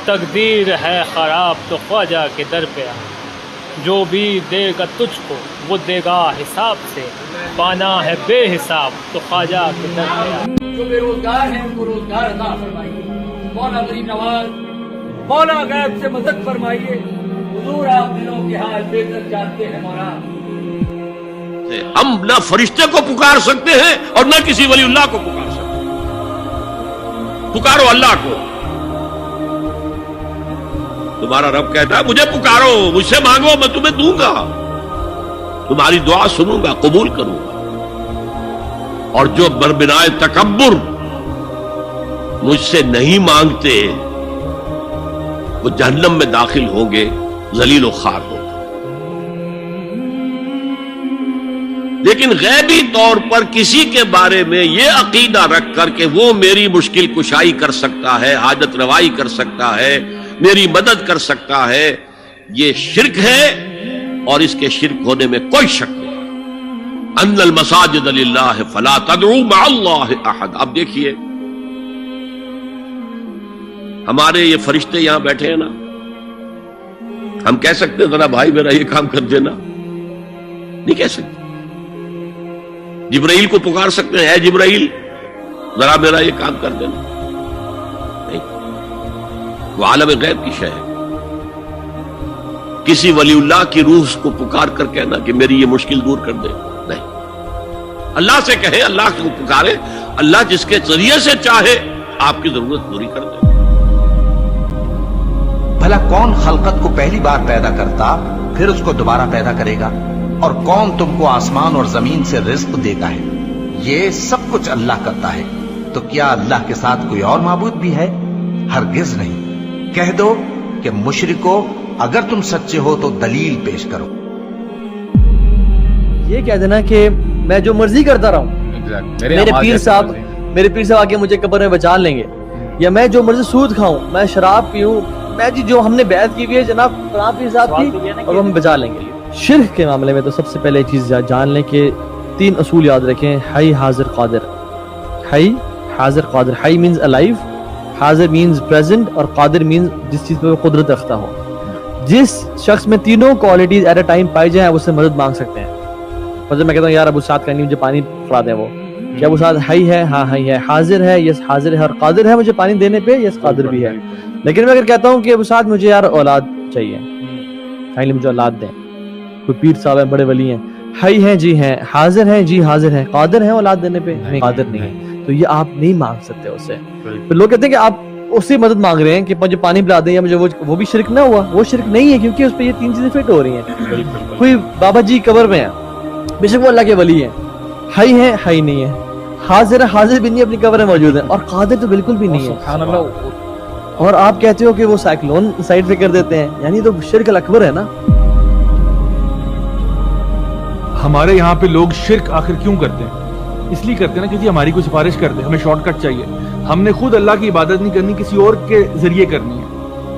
تقدیر ہے خراب تو خواجہ کے در پہ آ، جو بھی دے گا تجھ کو وہ دے گا حساب سے، پانا ہے بے حساب تو خواجہ کے در پہ آ۔ جو بے روزگار ہیں ان کو روزگار عطا فرمائیے، مولا غریب نواز، مولا غیب سے مدد فرمائیے، حضور آپ دلوں کے حال بہتر جانتے ہیں مولا۔ ہم نہ فرشتے کو پکار سکتے ہیں اور نہ کسی ولی اللہ کو پکار سکتے ہیں، پکارو اللہ کو۔ تمہارا رب کہتا ہے مجھے پکارو، مجھ سے مانگو، میں تمہیں دوں گا، تمہاری دعا سنوں گا، قبول کروں گا۔ اور جو بربنائے تکبر مجھ سے نہیں مانگتے وہ جہنم میں داخل ہوں گے، ذلیل و خوار ہوں گے۔ لیکن غیبی طور پر کسی کے بارے میں یہ عقیدہ رکھ کر کہ وہ میری مشکل کشائی کر سکتا ہے، حاجت روائی کر سکتا ہے، میری مدد کر سکتا ہے، یہ شرک ہے، اور اس کے شرک ہونے میں کوئی شک نہیں۔ ان المساجد للہ فلا تدعوا مع اللہ احد۔ اب دیکھیے ہمارے یہ فرشتے یہاں بیٹھے ہیں نا، ہم کہہ سکتے ہیں ذرا بھائی میرا یہ کام کر دینا؟ نہیں کہہ سکتے۔ جبرائیل کو پکار سکتے ہیں، اے جبرائیل ذرا میرا یہ کام کر دینا؟ نہیں، وہ عالم غیب کی شے ہے۔ کسی ولی اللہ کی روح کو پکار کر کہنا کہ میری یہ مشکل دور کر دے، نہیں۔ اللہ سے کہیں، اللہ کو پکارے، اللہ جس کے ذریعے سے چاہے آپ کی ضرورت پوری کر دے۔ بھلا کون خلقت کو پہلی بار پیدا کرتا پھر اس کو دوبارہ پیدا کرے گا؟ اور کون تم کو آسمان اور زمین سے رزق دیتا ہے؟ یہ سب کچھ اللہ کرتا ہے، تو کیا اللہ کے ساتھ کوئی اور معبود بھی ہے؟ ہرگز نہیں۔ کہہ دو کہ مشرکو اگر تم سچے ہو تو دلیل پیش کرو۔ یہ کہہ دینا کہ میں جو مرضی کرتا رہا ہوں، میرے پیر صاحب آ کے مجھے قبر میں بچا لیں گے، یا میں جو مرضی سود کھاؤں، میں شراب پیوں، میں جی جو ہم نے بیعت کی ہوئی ہے جناب فلاں پیر صاحب کی، اور وہ ہمیں بچا لیں گے۔ شرک کے معاملے میں تو سب سے پہلے چیز جان لیں کہ 3 اصول یاد رکھیں۔ حی، حاضر، قادر۔ حی، حاضر، قادر۔ حی مینز الائیو، حاضر مینز پریزنٹ، اور قادر مینز جس چیز پہ قدرت رکھتا ہو۔ جس شخص میں تینوں کوالٹیز ایٹ اے ٹائم پائی جائیں اس سے مدد مانگ سکتے ہیں۔ مطلب میں کہتا ہوں یار ابو سعد کا نہیں مجھے پانی پڑا دیں، وہ کہ ابو سعد حی ہے، ہاں حی ہے، حاضر ہے، یس حاضر ہے، اور قادر ہے مجھے پانی دینے پہ، یس قادر بھی ہے۔ لیکن میں اگر کہتا ہوں کہ ابو سعد مجھے یار اولاد چاہیے، کائنڈلی مجھے اولاد دیں، کوئی پیر صاحب ہیں، بڑے ولی ہیں، حی ہیں جی ہیں، حاضر ہیں جی حاضر ہیں، قادر ہیں اولاد دینے پہ؟ نہیں، قادر نہیں ہے، تو یہ آپ نہیں مانگ سکتے اس سے۔ پھر لوگ کہتے ہیں کہ آپ اس سے مدد مانگ رہے ہیں کہ مجھے پانی پلا دیں یا مجھے وہ بھی شرک نہ ہوا؟ وہ شرک نہیں ہے کیونکہ اس پہ یہ 3 چیزیں فٹ ہو رہی ہیں۔ کوئی بابا جی قبر میں ہیں، بے شک وہ اللہ کے ولی ہیں، حی ہیں، حی نہیں ہے، حاضر ہے، حاضر بھی نہیں اپنی قبر میں موجود ہے، اور قادر تو بالکل بھی نہیں ہے۔ سبحان اللہ۔ اور آپ کہتے ہو کہ وہ سائیکلون سائڈ پہ کر دیتے ہیں، یعنی تو شرک الاکبر ہے نا۔ ہمارے یہاں پہ لوگ شرک آخر کیوں کرتے ہیں؟ اس لیے کرتے ہیں نا کہ جی ہماری کوئی سفارش کر دے، ہمیں شارٹ کٹ چاہیے، ہم نے خود اللہ کی عبادت نہیں کرنی، کسی اور کے ذریعے کرنی ہے۔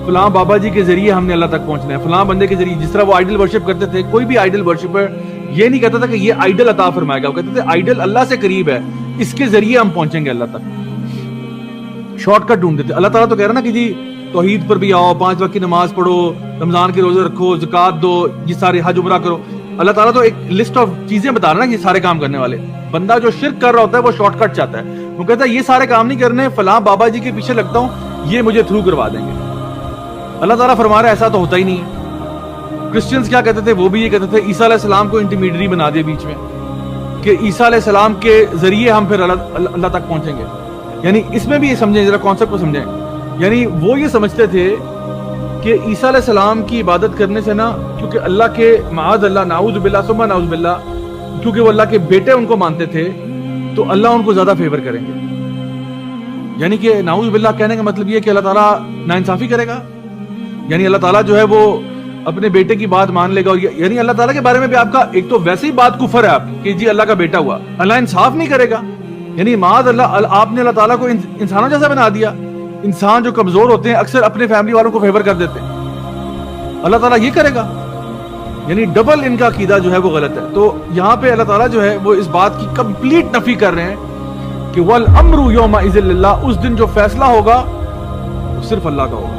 فلاں بابا جی کے ذریعے ہم نے اللہ تک پہنچنا ہے، فلاں بندے کے ذریعے۔ جس طرح وہ آئیڈل ورشپ کرتے تھے، کوئی بھی آئیڈل ورشپر یہ نہیں کہتا تھا کہ یہ آئیڈل عطا فرمائے گا، وہ کہتے تھے آئیڈل اللہ سے قریب ہے، اس کے ذریعے ہم پہنچیں گے اللہ تک۔ شارٹ کٹ ڈھونڈتے تھے۔ اللہ تعالیٰ تو کہہ رہا نا کہ جی توحید پر بھی آؤ، 5 وقت کی نماز پڑھو، رمضان کے روزے رکھو، زکات دو، یہ سارے حج عمرہ کرو۔ اللہ تعالیٰ تو ایک لسٹ آف چیزیں بتا رہا ہے نا یہ سارے کام کرنے والے۔ بندہ جو شرک کر رہا ہوتا ہے وہ شارٹ کٹ چاہتا ہے، وہ کہتا ہے یہ سارے کام نہیں کرنے، فلاں بابا جی کے پیچھے لگتا ہوں، یہ مجھے تھرو کروا دیں گے۔ اللہ تعالیٰ فرما رہا ہے ایسا تو ہوتا ہی نہیں ہے۔ کرسچنز کیا کہتے تھے؟ وہ بھی یہ کہتے تھے عیسیٰ علیہ السلام کو انٹرمیڈیری بنا دیا بیچ میں، کہ عیسیٰ علیہ السلام کے ذریعے ہم پھر اللہ تک پہنچیں گے۔ یعنی اس میں بھی یہ سمجھیں، ذرا کانسیپٹ کو سمجھیں۔ یعنی وہ یہ سمجھتے تھے کہ عیسیٰ علیہ السلام کی عبادت کرنے سے نا، کیونکہ اللہ کے معاذ اللہ، نعوذ باللہ ثم نعوذ باللہ، کیونکہ وہ اللہ کے بیٹے ان کو مانتے تھے، تو اللہ ان کو زیادہ فیور کریں گے۔ یعنی کہ نعوذ باللہ کہنے کا مطلب یہ کہ اللہ تعالیٰ ناانصافی کرے گا، یعنی اللہ تعالیٰ جو ہے وہ اپنے بیٹے کی بات مان لے گا۔ اور یعنی اللہ تعالیٰ کے بارے میں بھی آپ کا ایک تو ویسے ہی بات کفر ہے آپ کی کہ جی اللہ کا بیٹا ہوا، اللہ انصاف نہیں کرے گا۔ یعنی معاذ اللہ، آپ نے اللہ تعالیٰ کو انسانوں جیسا بنا دیا۔ انسان جو کمزور ہوتے ہیں اکثر اپنے فیملی والوں کو فیور کر دیتے ہیں، اللہ تعالیٰ یہ کرے گا؟ یعنی ڈبل ان کا عقیدہ جو ہے وہ غلط ہے۔ تو یہاں پہ اللہ تعالیٰ جو ہے وہ اس بات کی کمپلیٹ نفی کر رہے ہیں کہ وَالْأَمْرُ يَوْمَئِذٍ لِلَّهِ، اس دن جو فیصلہ ہوگا وہ صرف اللہ کا ہوگا۔